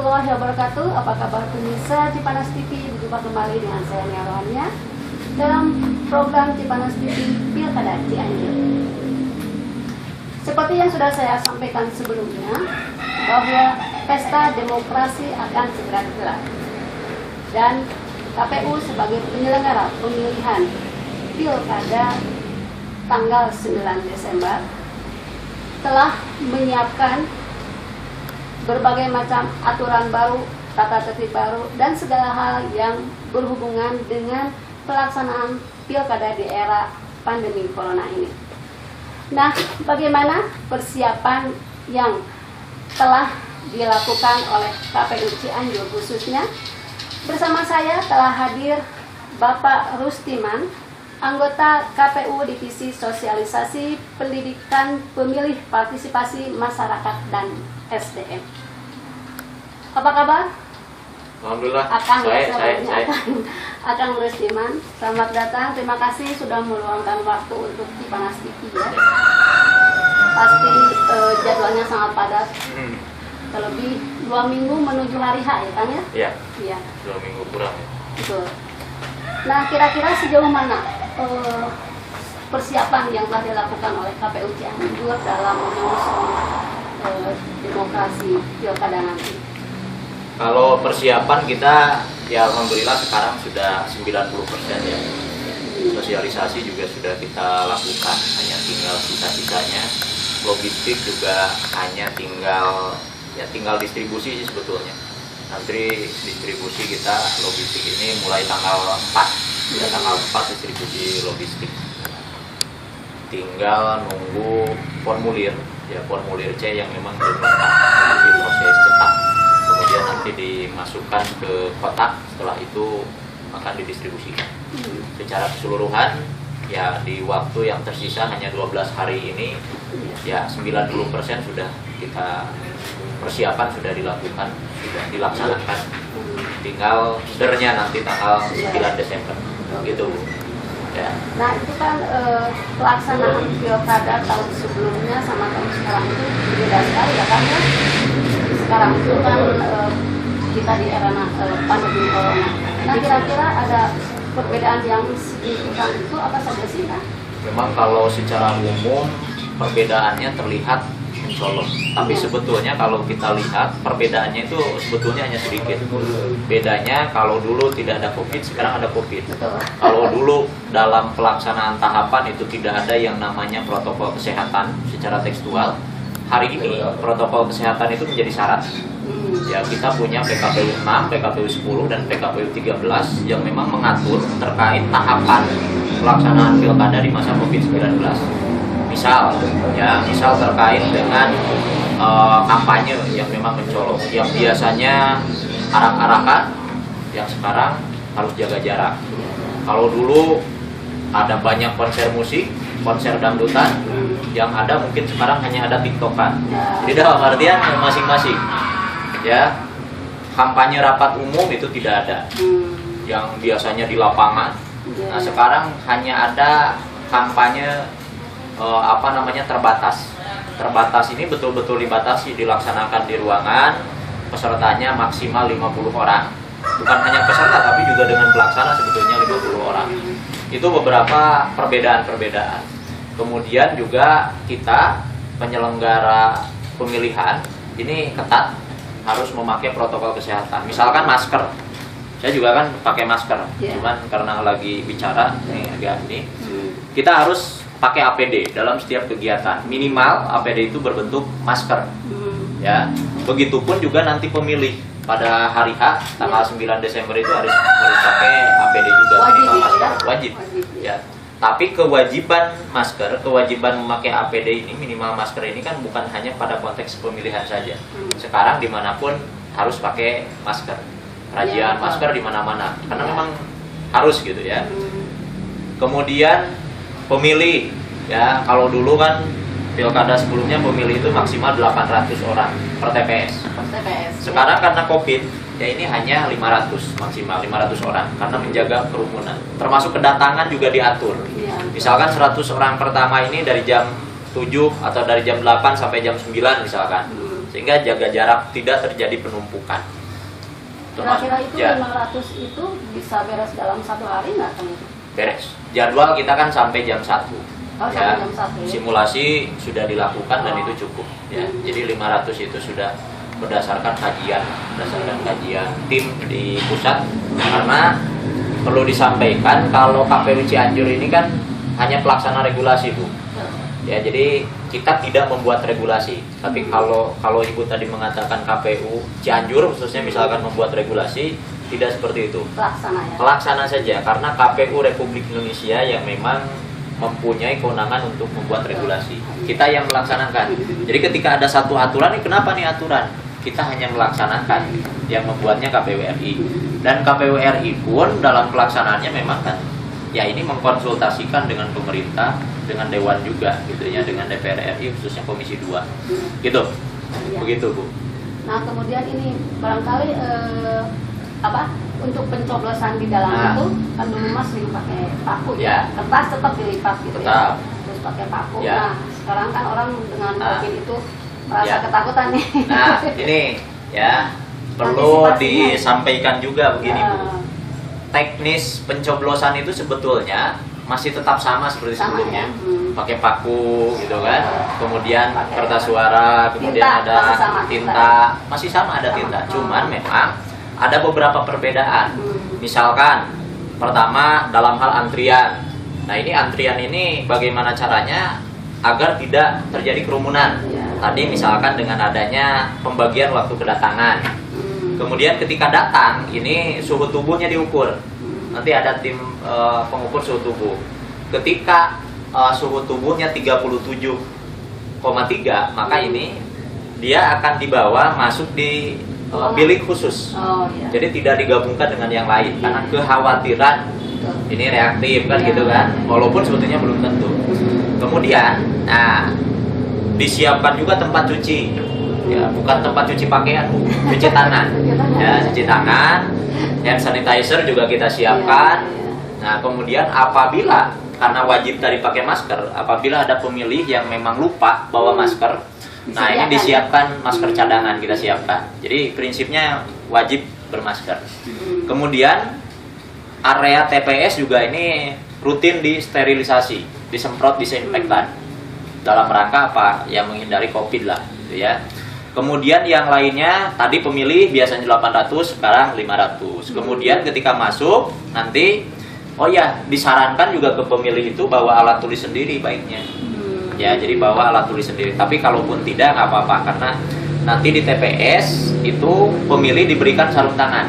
warahmatullahi wabarakatuh. Apa kabar pemirsa Cipanas TV? Berjumpa kembali dengan saya Nia Rohania dalam program Cipanas TV Pilkada Cianjur. Seperti yang sudah saya sampaikan sebelumnya, bahwa pesta demokrasi akan segera digelar dan KPU sebagai penyelenggara pemilihan Pilkada tanggal 9 Desember telah menyiapkan berbagai macam aturan baru, tata tertib baru, dan segala hal yang berhubungan dengan pelaksanaan pilkada di era pandemi corona ini. Nah, bagaimana persiapan yang telah dilakukan oleh KPU Cianjur khususnya? Bersama saya telah hadir Bapak Rustiman, anggota KPU Divisi Sosialisasi Pendidikan Pemilih Partisipasi Masyarakat dan SDM. Apa kabar? Alhamdulillah. Akang Rustiman, selamat datang. Terima kasih sudah meluangkan waktu untuk Cipanas TV ya. Pasti jadwalnya sangat padat. Terlebih 2 minggu menuju hari H ya Kang ya? Iya. Iya. 2 minggu kurang. Betul. Nah, kira-kira sejauh mana persiapan yang telah dilakukan oleh KPU Cianjur dalam mengusung demokrasi pilkada nanti? Kalau persiapan kita ya alhamdulillah sekarang sudah 90% ya. Sosialisasi juga sudah kita lakukan, hanya tinggal sisa-sisanya. Logistik juga hanya tinggal distribusi sih sebetulnya. Nanti distribusi kita logistik ini mulai tanggal 4. Sudah tanggal 4 distribusi logistik. Tinggal nunggu formulir C yang memang belum lengkap, masih proses cetak, kemudian nanti dimasukkan ke kotak, setelah itu akan didistribusikan secara keseluruhan. Ya di waktu yang tersisa hanya 12 hari ini ya 90% sudah kita persiapan sudah dilakukan, sudah dilaksanakan, tinggal dernya nanti tanggal 9 Desember gitu ya. Nah itu kan pelaksanaan pilkada tahun sebelumnya sama tahun sekarang itu beda sekali ya kan ya. Sekarang itu kan kita di era pandemi corona. Nah kira-kira ada perbedaan yang signifikan itu apa saja sih Kak? Memang kalau secara umum perbedaannya terlihat mencolok, tapi sebetulnya kalau kita lihat perbedaannya itu sebetulnya hanya sedikit. Bedanya kalau dulu tidak ada COVID, sekarang ada COVID. Kalau dulu dalam pelaksanaan tahapan itu tidak ada yang namanya protokol kesehatan secara tekstual, hari ini protokol kesehatan itu menjadi syarat. Ya kita punya PKPU 6, PKPU 10, dan PKPU 13 yang memang mengatur terkait tahapan pelaksanaan pilkada di masa COVID-19. Misal terkait dengan kampanye yang memang mencolok, yang biasanya arak-arakan, yang sekarang harus jaga jarak. Kalau dulu ada banyak konser musik, konser dangdutan, yang ada mungkin sekarang hanya ada tiktokan. Jadi dalam artian masing-masing. Ya, kampanye rapat umum itu tidak ada, yang biasanya di lapangan. Nah sekarang hanya ada kampanye terbatas ini betul-betul dibatasi, dilaksanakan di ruangan, pesertanya maksimal 50 orang, bukan hanya peserta tapi juga dengan pelaksana sebetulnya 50 orang. Itu beberapa perbedaan. Kemudian juga kita penyelenggara pemilihan ini ketat, harus memakai protokol kesehatan. Misalkan masker, saya juga kan pakai masker, cuman karena lagi bicara kita harus pakai APD dalam setiap kegiatan. Minimal APD itu berbentuk masker. Ya, begitupun juga nanti pemilih pada hari H tanggal 9 Desember itu harus pakai APD juga, minimal masker wajib. Ya. Tapi kewajiban memakai APD ini, minimal masker ini kan bukan hanya pada konteks pemilihan saja. Sekarang dimanapun harus pakai masker, rajian masker di mana-mana, karena memang harus gitu ya. Kemudian pemilih, ya kalau dulu kan pilkada sebelumnya pemilih itu maksimal 800 orang per TPS. Sekarang karena COVID, ya ini hanya 500 maksimal 500 orang karena menjaga kerumunan. Termasuk kedatangan juga diatur. Misalkan 100 orang pertama ini dari jam 7 atau dari jam 8 sampai jam 9 misalkan. sehingga jaga jarak, tidak terjadi penumpukan. Kira-kira itu Ya. 500 itu bisa beres dalam 1 hari nggak Kang? Beres. Jadwal kita kan sampai jam 1. Oh, sampai jam 1 ya? Simulasi sudah dilakukan dan Oh. itu cukup ya. Jadi 500 itu sudah berdasarkan kajian tim di pusat, karena perlu disampaikan kalau KPU Cianjur ini kan hanya pelaksana regulasi, Bu. Ya, jadi kita tidak membuat regulasi. Tapi kalau Ibu tadi mengatakan KPU Cianjur khususnya misalkan membuat regulasi, tidak seperti itu. Pelaksana ya? Pelaksana saja, karena KPU Republik Indonesia yang memang mempunyai kewenangan untuk membuat regulasi. Kita yang melaksanakan. Jadi ketika ada satu aturan, ini kenapa nih aturan? Kita hanya melaksanakan, yang membuatnya KPU RI. Dan KPU RI pun dalam pelaksanaannya memang kan, ya ini mengkonsultasikan dengan pemerintah, dengan Dewan juga, gitu ya, dengan DPR RI khususnya Komisi 2, gitu. Iya. Begitu, Bu. Nah, kemudian ini barangkali untuk pencoblosan di dalam Nah. itu kan dulu Mas pakai paku Ya. kertas tetap dilipat gitu Tetap. ya, terus pakai paku. Ya. Nah, sekarang kan orang dengan Nah. COVID itu merasa Ya. ketakutan nih. Nah, ini ya perlu disampaikan juga begini, Bu. Ya, Teknis pencoblosan itu sebetulnya masih tetap sama seperti sama sebelumnya. ya. Pakai paku gitu kan. Kemudian Pakai kertas suara, kemudian tinta, ada masih sama, tinta, masih sama ada tinta. Sama. Cuman memang ada beberapa perbedaan. Misalkan pertama dalam hal antrian. Nah, ini antrian ini bagaimana caranya agar tidak terjadi kerumunan. Ya. Tadi misalkan dengan adanya pembagian waktu kedatangan. Kemudian ketika datang, ini suhu tubuhnya diukur. Nanti ada tim pengukur suhu tubuh. Ketika suhu tubuhnya 37,3, maka ini dia akan dibawa masuk di bilik khusus. Oh, iya. Jadi tidak digabungkan dengan yang lain karena kekhawatiran Betul. ini reaktif kan Iya. gitu kan. Walaupun sebetulnya belum tentu. Kemudian, nah disiapkan juga tempat cuci. Ya, bukan tempat cuci pakaian, Bu. Cuci tangan. Ya, cuci tangan. Hand sanitizer juga kita siapkan. Nah, kemudian apabila karena wajib tadi pakai masker, apabila ada pemilih yang memang lupa bawa masker, nah ini disiapkan masker cadangan kita siapkan. Jadi prinsipnya wajib bermasker. Kemudian area TPS juga ini rutin disterilisasi, disemprot disinfektan. Dalam rangka apa? Ya menghindari COVID lah, gitu ya. Kemudian yang lainnya tadi pemilih biasanya 800, sekarang 500. Kemudian ketika masuk nanti disarankan juga ke pemilih itu bawa alat tulis sendiri baiknya. Ya, jadi bawa alat tulis sendiri. Tapi kalaupun tidak nggak apa-apa karena nanti di TPS itu pemilih diberikan sarung tangan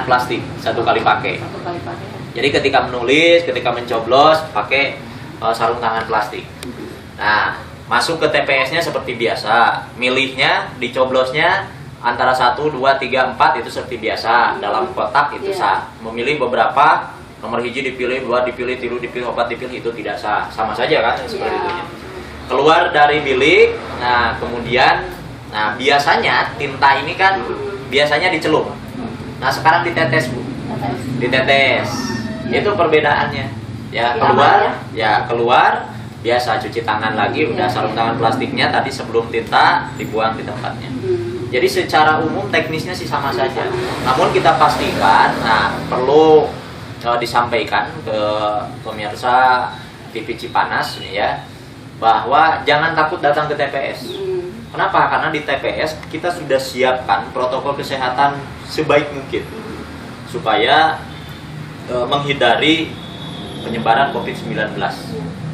plastik 1 kali pakai. Satu kali pakai. Jadi ketika menulis, ketika mencoblos pakai sarung tangan plastik. Nah, masuk ke TPS-nya seperti biasa. Milihnya, dicoblosnya antara 1, 2, 3, 4 itu seperti biasa. Dalam kotak itu sah. Memilih beberapa, nomor hiji dipilih, 2 dipilih, 3 dipilih, 4 dipilih, itu tidak sah. Sama saja kan seperti itu. Keluar dari bilik, nah kemudian, nah biasanya tinta ini kan biasanya dicelup. Nah sekarang ditetes, Bu. Ditetes. Itu perbedaannya. Ya keluar biasa cuci tangan lagi, udah sarung tangan plastiknya tadi sebelum tinta dibuang di tempatnya. Jadi secara umum teknisnya sih sama saja. Namun kita pastikan, nah perlu disampaikan ke pemirsa TV Cipanas ya, bahwa jangan takut datang ke TPS. Kenapa? Karena di TPS kita sudah siapkan protokol kesehatan sebaik mungkin supaya menghindari penyebaran COVID-19.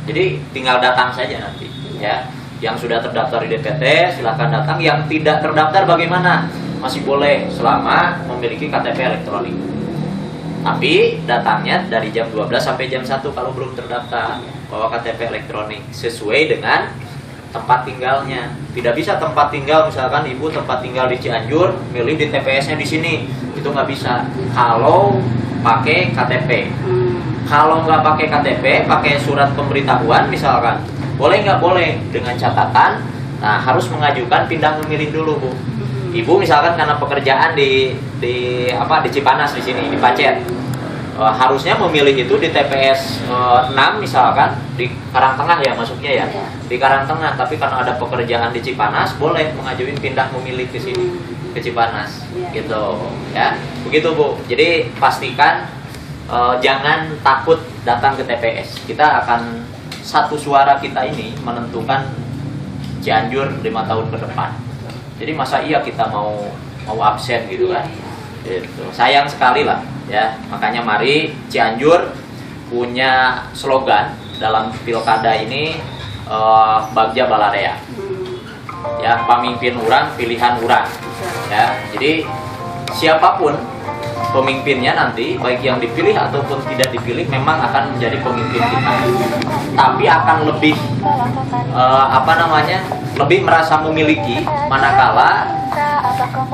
Jadi tinggal datang saja nanti ya. Yang sudah terdaftar di DPT silahkan datang, yang tidak terdaftar bagaimana? Masih boleh selama memiliki KTP elektronik. Tapi datangnya dari jam 12 sampai jam 1 kalau belum terdaftar. Bawa KTP elektronik sesuai dengan tempat tinggalnya. Tidak bisa tempat tinggal, misalkan ibu tempat tinggal di Cianjur, milih di TPS-nya di sini. Itu nggak bisa. Kalau pakai KTP. Kalau nggak pakai KTP, pakai surat pemberitahuan misalkan, boleh nggak boleh dengan catatan, nah harus mengajukan pindah memilih dulu, Bu. Ibu misalkan karena pekerjaan di Cipanas di sini, di Pacet, harusnya memilih itu di TPS 6 misalkan di Karangtengah ya masuknya ya, Iya. di Karangtengah, tapi karena ada pekerjaan di Cipanas boleh mengajuin pindah memilih ke sini, ke Cipanas Iya. gitu ya. Begitu Bu, jadi pastikan jangan takut datang ke TPS. Kita akan satu suara kita ini menentukan Cianjur 5 tahun ke depan. Jadi masa iya kita mau absen gitu kan. Gitu. Sayang sekali lah ya. Makanya mari Cianjur punya slogan dalam pilkada ini, Bagja Balarea. Ya, pemimpin urang, pilihan urang. Ya, jadi siapapun pemimpinnya nanti, baik yang dipilih ataupun tidak dipilih, memang akan menjadi pemimpin kita. Tapi akan lebih lebih merasa memiliki manakala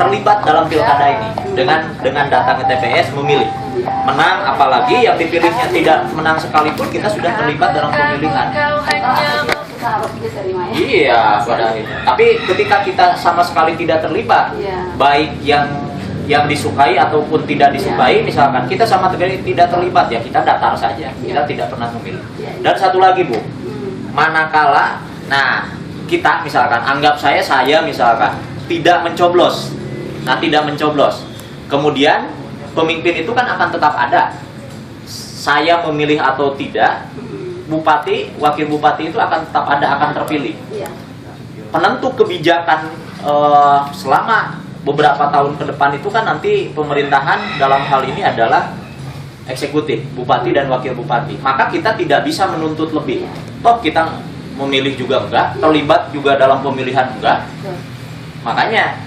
terlibat dalam pilkada ini dengan datang ke TPS memilih. Menang, apalagi yang dipilihnya tidak menang sekalipun, kita sudah terlibat dalam pemilihan. Iya, pada akhirnya. Tapi ketika kita sama sekali tidak terlibat, baik yang disukai ataupun tidak disukai, misalkan kita sama sekali tidak terlibat, ya kita datar saja, kita tidak pernah memilih. Dan satu lagi Bu, manakala, nah kita misalkan, anggap saya misalkan tidak mencoblos, kemudian pemimpin itu kan akan tetap ada, saya memilih atau tidak, bupati, wakil bupati itu akan tetap ada, akan terpilih. Penentu kebijakan selama beberapa tahun ke depan itu kan nanti pemerintahan dalam hal ini adalah eksekutif, bupati dan wakil bupati. Maka kita tidak bisa menuntut lebih. Toh kita memilih juga enggak, terlibat juga dalam pemilihan enggak. Makanya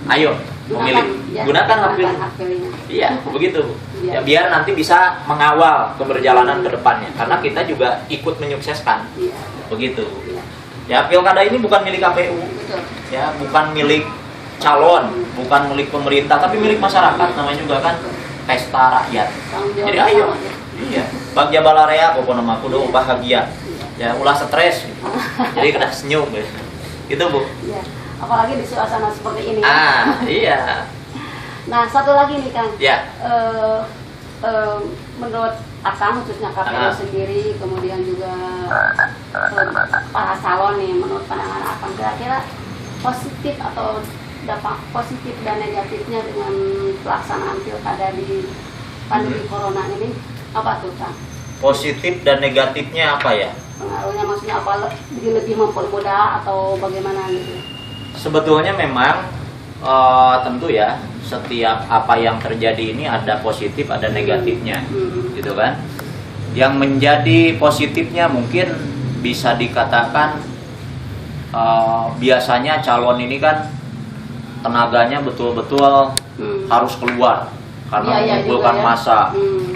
ayo memilih, gunakan hak pilih. Iya, begitu. Ya, biar nanti bisa mengawal keberjalanan ke depannya, karena kita juga ikut menyukseskan. Begitu. Ya, pilkada ini bukan milik KPU. Ya, bukan milik calon, bukan milik pemerintah, tapi milik masyarakat, namanya juga kan pesta rakyat. Jadi ayo, iya, Bagja Balarea, pokoknya nama aku udah bahagia, ya ulah stres, jadi kena senyum, gitu Bu. Iya. Apalagi di suasana seperti ini. Iya. Nah, satu lagi nih Kang. Ya. Menurut Akang, khususnya KPU sendiri, kemudian juga para calon nih, menurut pandangan Akang, kira-kira positif atau dampak positif dan negatifnya dengan pelaksanaan pilkada di pandemi corona ini apa tuh Kang? Positif dan negatifnya apa ya? Pengaruhnya maksudnya apa? Lebih mempermudah atau bagaimana gitu? Sebetulnya memang tentu ya, setiap apa yang terjadi ini ada positif ada negatifnya, gitu kan? Yang menjadi positifnya mungkin bisa dikatakan biasanya calon ini kan tenaganya betul-betul harus keluar karena mengumpulkan massa.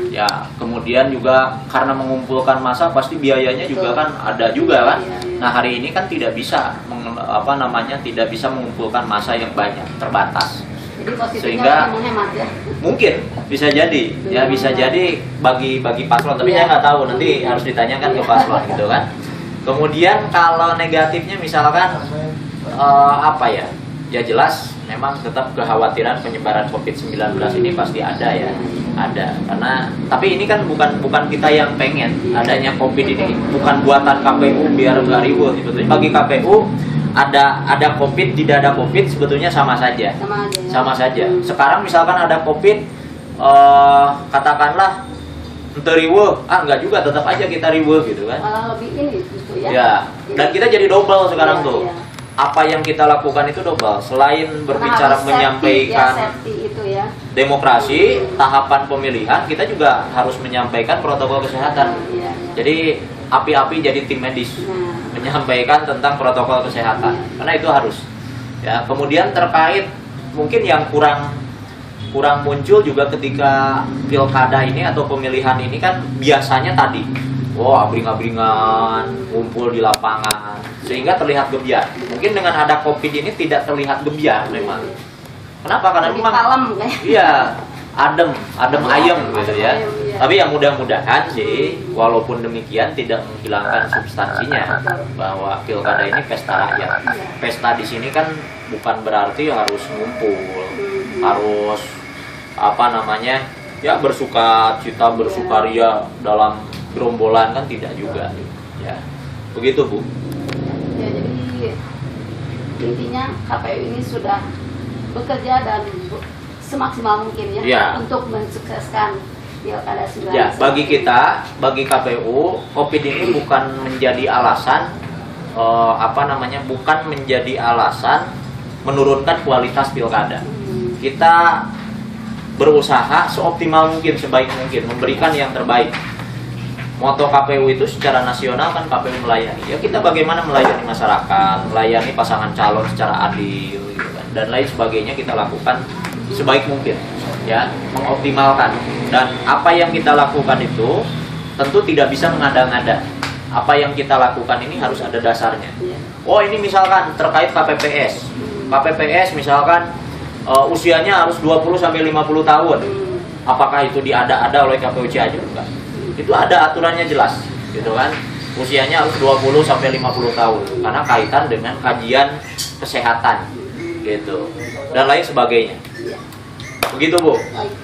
Ya, kemudian juga karena mengumpulkan massa pasti biayanya juga kan ada juga kan. Nah, hari ini kan tidak bisa tidak bisa mengumpulkan massa yang banyak, terbatas. Jadi sehingga menghemat ya. Mungkin bisa jadi, ya bisa jadi bagi paslon, tapi saya nggak tahu, nanti harus ditanyakan ke paslon gitu kan. Kemudian kalau negatifnya misalkan ya jelas memang tetap kekhawatiran penyebaran COVID-19 ini pasti ada ya, ada. Tapi ini kan bukan kita yang pengen adanya COVID ini, bukan buatan KPU biar nggak ribut. Sebetulnya bagi KPU ada COVID tidak ada COVID sebetulnya sama saja. Sama saja. Sekarang misalkan ada COVID, katakanlah riweuh, enggak juga, tetap aja kita riweuh gitu kan. Malah lebih ini justru ya. Ya, dan kita jadi double sekarang tuh. Apa yang kita lakukan itu double. Selain berbicara menyampaikan itu ya, demokrasi, tahapan pemilihan, kita juga harus menyampaikan protokol kesehatan. Jadi api-api jadi tim medis menyampaikan tentang protokol kesehatan, karena itu harus. Ya, kemudian terkait mungkin yang kurang muncul juga ketika pilkada ini atau pemilihan ini kan biasanya tadi, abring-abringan, ngumpul di lapangan, sehingga terlihat gebyar. Mungkin dengan ada COVID ini tidak terlihat gebyar memang. Kenapa? Karena memang kalem, iya, adem ayem gitu ya. Tapi yang mudah-mudahan sih, walaupun demikian tidak menghilangkan substansinya, bahwa pilkada ini pesta rakyat. Pesta di sini kan bukan berarti harus ngumpul, harus ya bersuka cita, bersukaria dalam gerombolan, kan tidak juga ya. Begitu Bu. Ya, jadi intinya KPU ini sudah bekerja dan semaksimal mungkin ya, Ya. untuk mensukseskan Pilkada 19. Ya, bagi kita, bagi KPU, COVID ini bukan menjadi alasan bukan menjadi alasan menurunkan kualitas pilkada. Kita berusaha seoptimal mungkin, sebaik mungkin, memberikan yang terbaik. Moto KPU itu secara nasional kan KPU melayani. Ya kita bagaimana melayani masyarakat, melayani pasangan calon secara adil, gitu kan, dan lain sebagainya kita lakukan sebaik mungkin, ya, mengoptimalkan. Dan apa yang kita lakukan itu tentu tidak bisa mengada-ngada. Apa yang kita lakukan ini harus ada dasarnya. Oh ini misalkan terkait KPPS. KPPS misalkan usianya harus 20-50 tahun. Apakah itu diada-ada oleh KPU Cianjur? Enggak. Itu ada aturannya jelas, gitu kan. Usianya harus 20-50 tahun karena kaitan dengan kajian kesehatan, gitu. Dan lain sebagainya. Begitu Bu.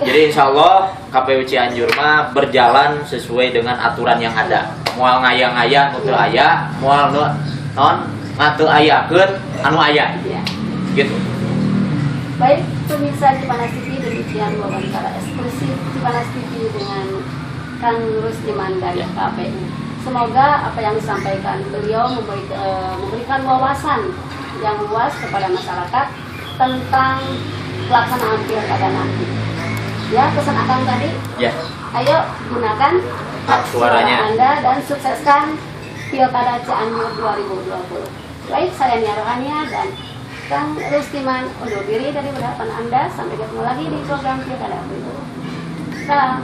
Jadi insya Allah KPU Cianjur mah berjalan sesuai dengan aturan yang ada. Moal ngaya-ngaya nu teu aya, moal non ngatu ayakeun anu aya. Gitu. Baik, pemirsa Cipanas TV, demikian wawancara eksklusif Cipanas TV dengan Kang Rusdiman dari KPU. Semoga apa yang disampaikan beliau memberikan wawasan yang luas kepada masyarakat tentang pelaksanaan pilkada nanti. Ya, pesan Akang tadi. Ya. Ayo gunakan hak suara Suaranya. Anda dan sukseskan Pilkada Cianjur 2020. Baik, saya Nia Rohania dan Kang Rusdiman undur diri dari hadapan Anda. Sampai ketemu lagi di program Pilkada berikutnya. Salam.